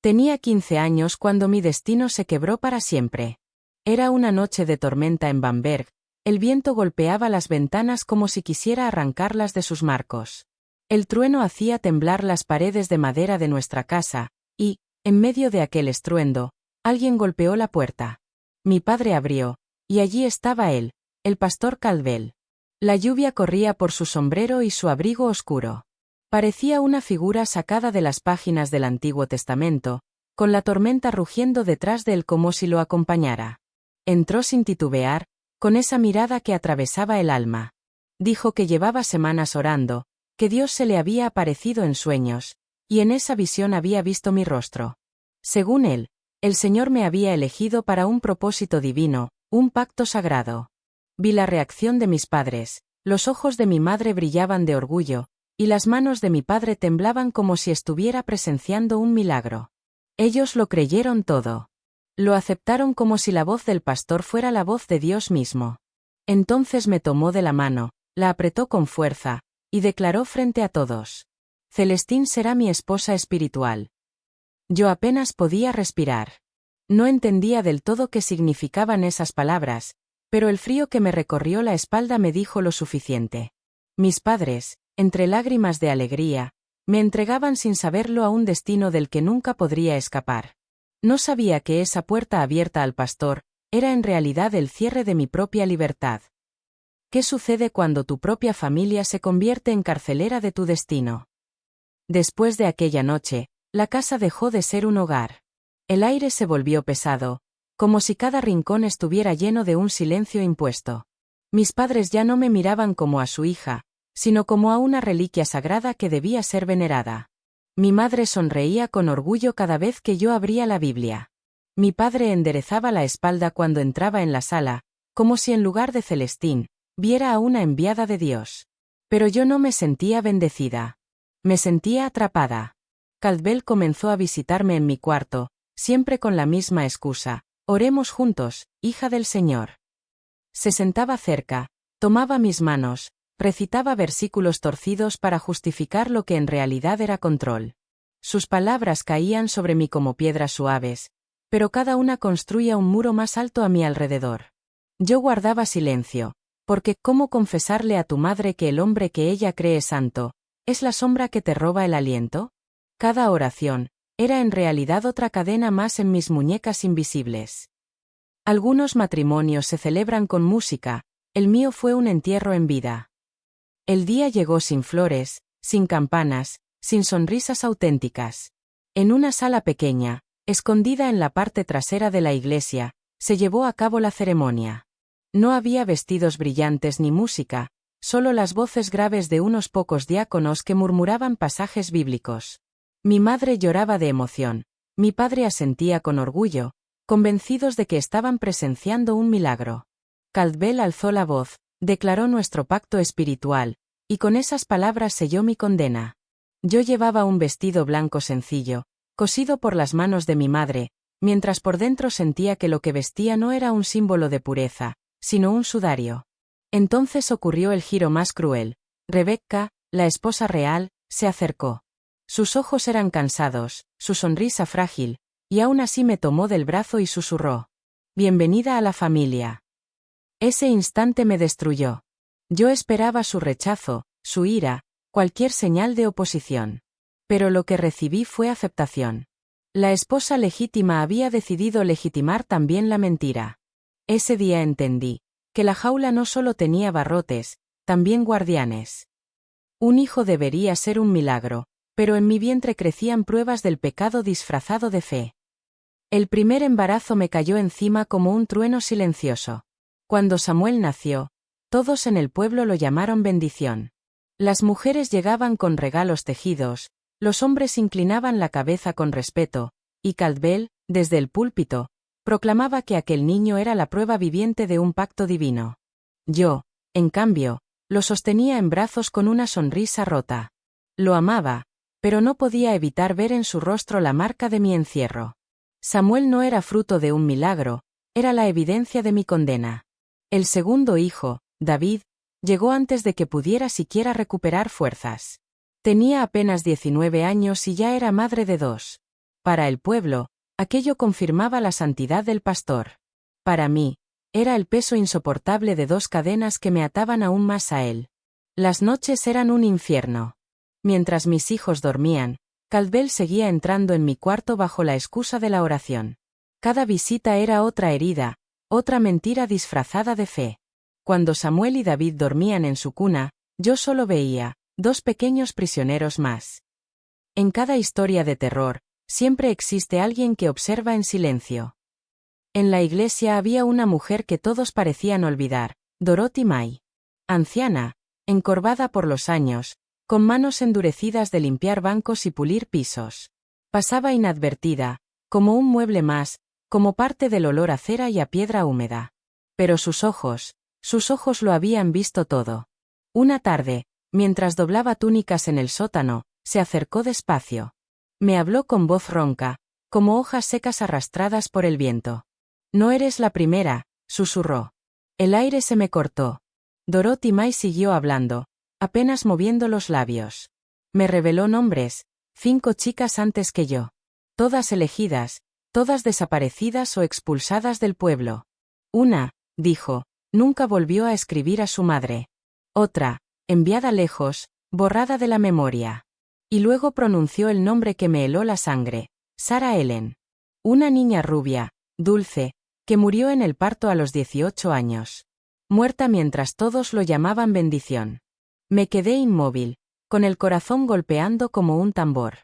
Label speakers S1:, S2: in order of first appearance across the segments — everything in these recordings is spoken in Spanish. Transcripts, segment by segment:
S1: Tenía 15 años cuando mi destino se quebró para siempre. Era una noche de tormenta en Bamberg, el viento golpeaba las ventanas como si quisiera arrancarlas de sus marcos. El trueno hacía temblar las paredes de madera de nuestra casa, y, en medio de aquel estruendo, alguien golpeó la puerta. Mi padre abrió, y allí estaba él, el pastor Caldwell. La lluvia corría por su sombrero y su abrigo oscuro. Parecía una figura sacada de las páginas del Antiguo Testamento, con la tormenta rugiendo detrás de él como si lo acompañara. Entró sin titubear, con esa mirada que atravesaba el alma. Dijo que llevaba semanas orando, que Dios se le había aparecido en sueños, y en esa visión había visto mi rostro. Según él, el Señor me había elegido para un propósito divino, un pacto sagrado. Vi la reacción de mis padres, los ojos de mi madre brillaban de orgullo, y las manos de mi padre temblaban como si estuviera presenciando un milagro. Ellos lo creyeron todo. Lo aceptaron como si la voz del pastor fuera la voz de Dios mismo. Entonces me tomó de la mano, la apretó con fuerza, y declaró frente a todos: Celestine será mi esposa espiritual. Yo apenas podía respirar. No entendía del todo qué significaban esas palabras, pero el frío que me recorrió la espalda me dijo lo suficiente. Mis padres, entre lágrimas de alegría, me entregaban sin saberlo a un destino del que nunca podría escapar. No sabía que esa puerta abierta al pastor era en realidad el cierre de mi propia libertad. ¿Qué sucede cuando tu propia familia se convierte en carcelera de tu destino? Después de aquella noche, la casa dejó de ser un hogar. El aire se volvió pesado, como si cada rincón estuviera lleno de un silencio impuesto. Mis padres ya no me miraban como a su hija, sino como a una reliquia sagrada que debía ser venerada. Mi madre sonreía con orgullo cada vez que yo abría la Biblia. Mi padre enderezaba la espalda cuando entraba en la sala, como si en lugar de Celestine, viera a una enviada de Dios. Pero yo no me sentía bendecida. Me sentía atrapada. Caldwell comenzó a visitarme en mi cuarto, siempre con la misma excusa: oremos juntos, hija del Señor. Se sentaba cerca, tomaba mis manos, recitaba versículos torcidos para justificar lo que en realidad era control. Sus palabras caían sobre mí como piedras suaves, pero cada una construía un muro más alto a mi alrededor. Yo guardaba silencio, porque ¿cómo confesarle a tu madre que el hombre que ella cree santo es la sombra que te roba el aliento? Cada oración era en realidad otra cadena más en mis muñecas invisibles. Algunos matrimonios se celebran con música, el mío fue un entierro en vida. El día llegó sin flores, sin campanas, sin sonrisas auténticas. En una sala pequeña, escondida en la parte trasera de la iglesia, se llevó a cabo la ceremonia. No había vestidos brillantes ni música, solo las voces graves de unos pocos diáconos que murmuraban pasajes bíblicos. Mi madre lloraba de emoción, mi padre asentía con orgullo, convencidos de que estaban presenciando un milagro. Caldwell alzó la voz, declaró nuestro pacto espiritual, y con esas palabras selló mi condena. Yo llevaba un vestido blanco sencillo, cosido por las manos de mi madre, mientras por dentro sentía que lo que vestía no era un símbolo de pureza, sino un sudario. Entonces ocurrió el giro más cruel. Rebecca, la esposa real, se acercó. Sus ojos eran cansados, su sonrisa frágil, y aún así me tomó del brazo y susurró: Bienvenida a la familia. Ese instante me destruyó. Yo esperaba su rechazo, su ira, cualquier señal de oposición. Pero lo que recibí fue aceptación. La esposa legítima había decidido legitimar también la mentira. Ese día entendí que la jaula no solo tenía barrotes, también guardianes. Un hijo debería ser un milagro, pero en mi vientre crecían pruebas del pecado disfrazado de fe. El primer embarazo me cayó encima como un trueno silencioso. Cuando Samuel nació, todos en el pueblo lo llamaron bendición. Las mujeres llegaban con regalos tejidos, los hombres inclinaban la cabeza con respeto, y Caldwell, desde el púlpito, proclamaba que aquel niño era la prueba viviente de un pacto divino. Yo, en cambio, lo sostenía en brazos con una sonrisa rota. Lo amaba, pero no podía evitar ver en su rostro la marca de mi encierro. Samuel no era fruto de un milagro, era la evidencia de mi condena. El segundo hijo, David, llegó antes de que pudiera siquiera recuperar fuerzas. Tenía apenas 19 años y ya era madre de 2. Para el pueblo, aquello confirmaba la santidad del pastor. Para mí, era el peso insoportable de 2 cadenas que me ataban aún más a él. Las noches eran un infierno. Mientras mis hijos dormían, Caldwell seguía entrando en mi cuarto bajo la excusa de la oración. Cada visita era otra herida, otra mentira disfrazada de fe. Cuando Samuel y David dormían en su cuna, yo solo veía 2 pequeños prisioneros más. En cada historia de terror, siempre existe alguien que observa en silencio. En la iglesia había una mujer que todos parecían olvidar, Dorothy May. Anciana, encorvada por los años, con manos endurecidas de limpiar bancos y pulir pisos. Pasaba inadvertida, como un mueble más, como parte del olor a cera y a piedra húmeda. Pero sus ojos lo habían visto todo. Una tarde, mientras doblaba túnicas en el sótano, se acercó despacio. Me habló con voz ronca, como hojas secas arrastradas por el viento. «No eres la primera», susurró. El aire se me cortó. Dorothy May siguió hablando, apenas moviendo los labios. Me reveló nombres, 5 chicas antes que yo. Todas elegidas, todas desaparecidas o expulsadas del pueblo. Una, dijo, nunca volvió a escribir a su madre. Otra, enviada lejos, borrada de la memoria. Y luego pronunció el nombre que me heló la sangre, Sarah Ellen. Una niña rubia, dulce, que murió en el parto a los 18 años. Muerta mientras todos lo llamaban bendición. Me quedé inmóvil, con el corazón golpeando como un tambor.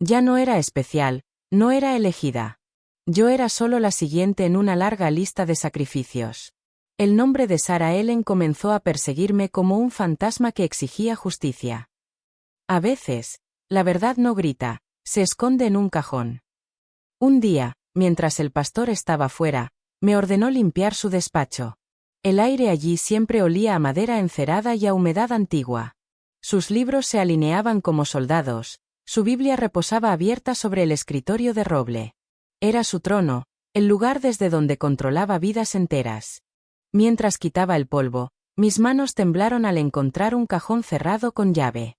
S1: Ya no era especial, no era elegida. Yo era solo la siguiente en una larga lista de sacrificios. El nombre de Sarah Ellen comenzó a perseguirme como un fantasma que exigía justicia. A veces, la verdad no grita, se esconde en un cajón. Un día, mientras el pastor estaba fuera, me ordenó limpiar su despacho. El aire allí siempre olía a madera encerada y a humedad antigua. Sus libros se alineaban como soldados, su Biblia reposaba abierta sobre el escritorio de roble. Era su trono, el lugar desde donde controlaba vidas enteras. Mientras quitaba el polvo, mis manos temblaron al encontrar un cajón cerrado con llave.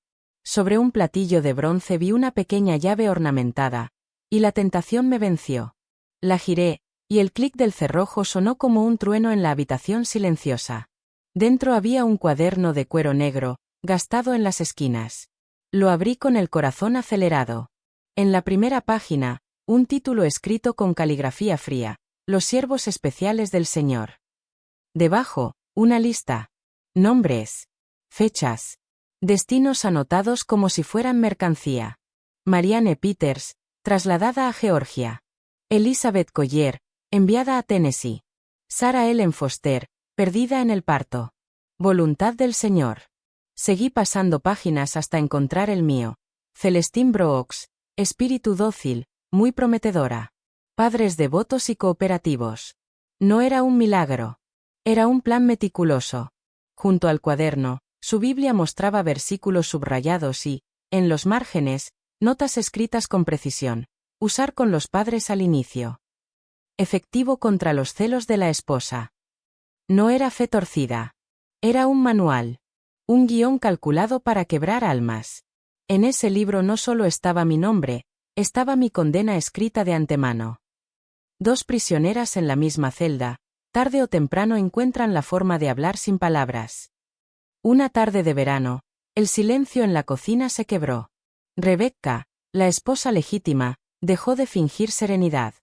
S1: Sobre un platillo de bronce vi una pequeña llave ornamentada, y la tentación me venció. La giré, y el clic del cerrojo sonó como un trueno en la habitación silenciosa. Dentro había un cuaderno de cuero negro, gastado en las esquinas. Lo abrí con el corazón acelerado. En la primera página, un título escrito con caligrafía fría, Los siervos especiales del Señor. Debajo, una lista. Nombres. Fechas. Destinos anotados como si fueran mercancía. Marianne Peters, trasladada a Georgia. Elizabeth Collier, enviada a Tennessee. Sarah Ellen Foster, perdida en el parto. Voluntad del Señor. Seguí pasando páginas hasta encontrar el mío. Celestine Brooks, espíritu dócil, muy prometedora. Padres devotos y cooperativos. No era un milagro. Era un plan meticuloso. Junto al cuaderno, su Biblia mostraba versículos subrayados y, en los márgenes, notas escritas con precisión. Usar con los padres al inicio. Efectivo contra los celos de la esposa. No era fe torcida. Era un manual. Un guión calculado para quebrar almas. En ese libro no solo estaba mi nombre, estaba mi condena escrita de antemano. 2 prisioneras en la misma celda, tarde o temprano encuentran la forma de hablar sin palabras. Una tarde de verano, el silencio en la cocina se quebró. Rebecca, la esposa legítima, dejó de fingir serenidad.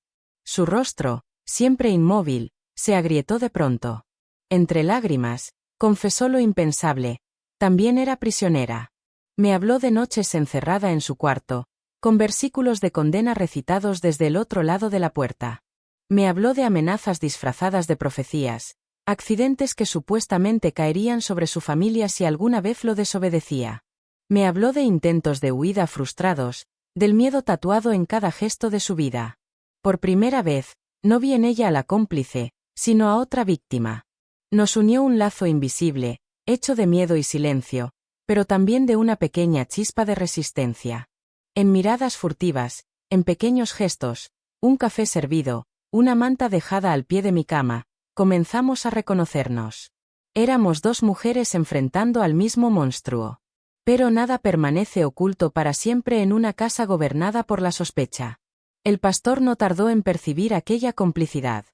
S1: Su rostro, siempre inmóvil, se agrietó de pronto. Entre lágrimas, confesó lo impensable, también era prisionera. Me habló de noches encerrada en su cuarto, con versículos de condena recitados desde el otro lado de la puerta. Me habló de amenazas disfrazadas de profecías, accidentes que supuestamente caerían sobre su familia si alguna vez lo desobedecía. Me habló de intentos de huida frustrados, del miedo tatuado en cada gesto de su vida. Por primera vez, no vi en ella a la cómplice, sino a otra víctima. Nos unió un lazo invisible, hecho de miedo y silencio, pero también de una pequeña chispa de resistencia. En miradas furtivas, en pequeños gestos, un café servido, una manta dejada al pie de mi cama, comenzamos a reconocernos. Éramos 2 mujeres enfrentando al mismo monstruo. Pero nada permanece oculto para siempre en una casa gobernada por la sospecha. El pastor no tardó en percibir aquella complicidad.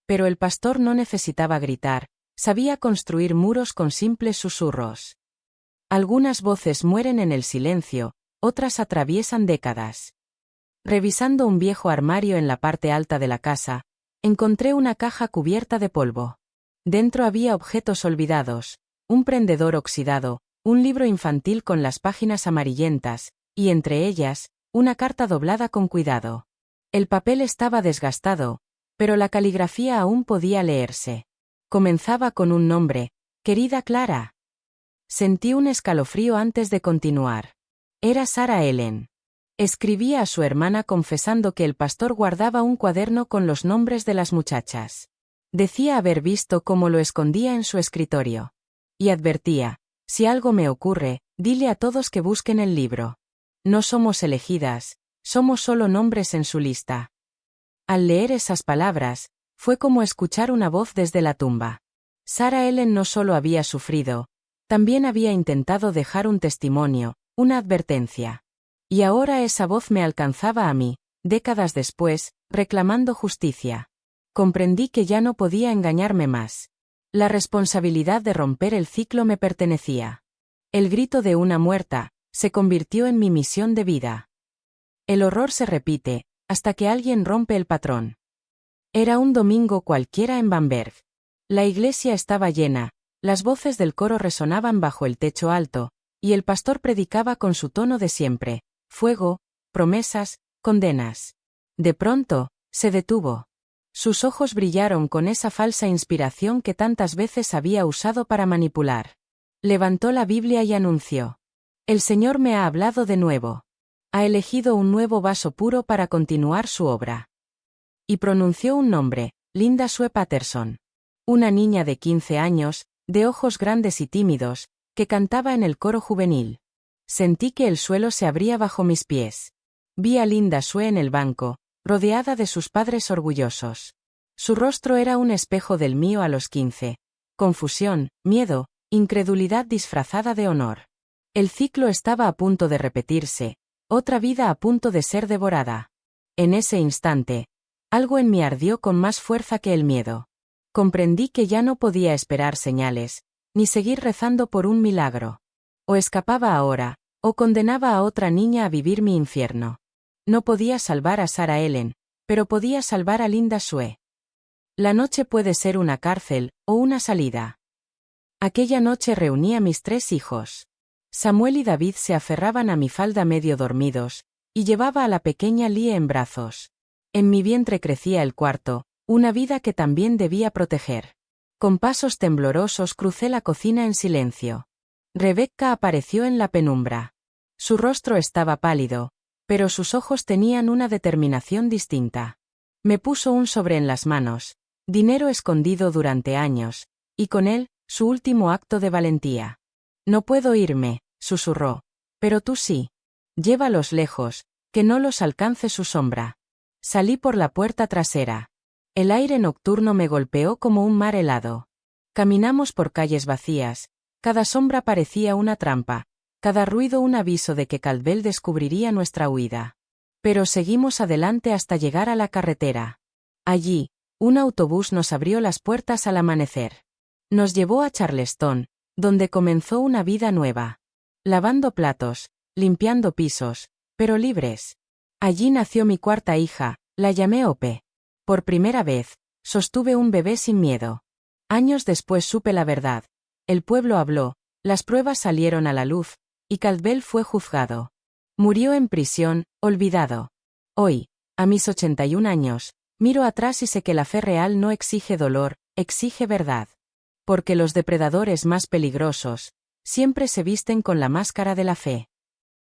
S1: Pero el pastor no necesitaba gritar, sabía construir muros con simples susurros. Algunas voces mueren en el silencio, otras atraviesan décadas. Revisando un viejo armario en la parte alta de la casa, encontré una caja cubierta de polvo. Dentro había objetos olvidados, un prendedor oxidado, un libro infantil con las páginas amarillentas, y entre ellas, una carta doblada con cuidado. El papel estaba desgastado, pero la caligrafía aún podía leerse. Comenzaba con un nombre: querida Clara. Sentí un escalofrío antes de continuar. Era Sarah Ellen. Escribía a su hermana confesando que el pastor guardaba un cuaderno con los nombres de las muchachas. Decía haber visto cómo lo escondía en su escritorio. Y advertía: si algo me ocurre, dile a todos que busquen el libro. No somos elegidas, somos solo nombres en su lista. Al leer esas palabras, fue como escuchar una voz desde la tumba. Sarah Ellen no solo había sufrido, también había intentado dejar un testimonio, una advertencia. Y ahora esa voz me alcanzaba a mí, décadas después, reclamando justicia. Comprendí que ya no podía engañarme más. La responsabilidad de romper el ciclo me pertenecía. El grito de una muerta se convirtió en mi misión de vida. El horror se repite, hasta que alguien rompe el patrón. Era un domingo cualquiera en Bamberg. La iglesia estaba llena, las voces del coro resonaban bajo el techo alto, y el pastor predicaba con su tono de siempre: fuego, promesas, condenas. De pronto, se detuvo. Sus ojos brillaron con esa falsa inspiración que tantas veces había usado para manipular. Levantó la Biblia y anunció: el Señor me ha hablado de nuevo. Ha elegido un nuevo vaso puro para continuar su obra. Y pronunció un nombre: Linda Sue Patterson. Una niña de 15 años, de ojos grandes y tímidos, que cantaba en el coro juvenil. Sentí que el suelo se abría bajo mis pies. Vi a Linda Sue en el banco, rodeada de sus padres orgullosos. Su rostro era un espejo del mío a los 15. Confusión, miedo, incredulidad disfrazada de honor. El ciclo estaba a punto de repetirse, otra vida a punto de ser devorada. En ese instante, algo en mí ardió con más fuerza que el miedo. Comprendí que ya no podía esperar señales, ni seguir rezando por un milagro. O escapaba ahora, o condenaba a otra niña a vivir mi infierno. No podía salvar a Sarah Ellen, pero podía salvar a Linda Sue. La noche puede ser una cárcel, o una salida. Aquella noche reuní a mis 3 hijos. Samuel y David se aferraban a mi falda medio dormidos, y llevaba a la pequeña Lie en brazos. En mi vientre crecía el cuarto, una vida que también debía proteger. Con pasos temblorosos crucé la cocina en silencio. Rebecca apareció en la penumbra. Su rostro estaba pálido, pero sus ojos tenían una determinación distinta. Me puso un sobre en las manos, dinero escondido durante años, y con él, su último acto de valentía. No puedo irme, susurró. Pero tú sí. Llévalos lejos, que no los alcance su sombra. Salí por la puerta trasera. El aire nocturno me golpeó como un mar helado. Caminamos por calles vacías, cada sombra parecía una trampa, cada ruido un aviso de que Caldwell descubriría nuestra huida. Pero seguimos adelante hasta llegar a la carretera. Allí, un autobús nos abrió las puertas al amanecer. Nos llevó a Charleston, donde comenzó una vida nueva. Lavando platos, limpiando pisos, pero libres. Allí nació mi 4ª hija, la llamé Ope. Por primera vez, sostuve un bebé sin miedo. Años después supe la verdad. El pueblo habló, las pruebas salieron a la luz, y Caldwell fue juzgado. Murió en prisión, olvidado. Hoy, a mis 81 años, miro atrás y sé que la fe real no exige dolor, exige verdad. Porque los depredadores más peligrosos, siempre se visten con la máscara de la fe.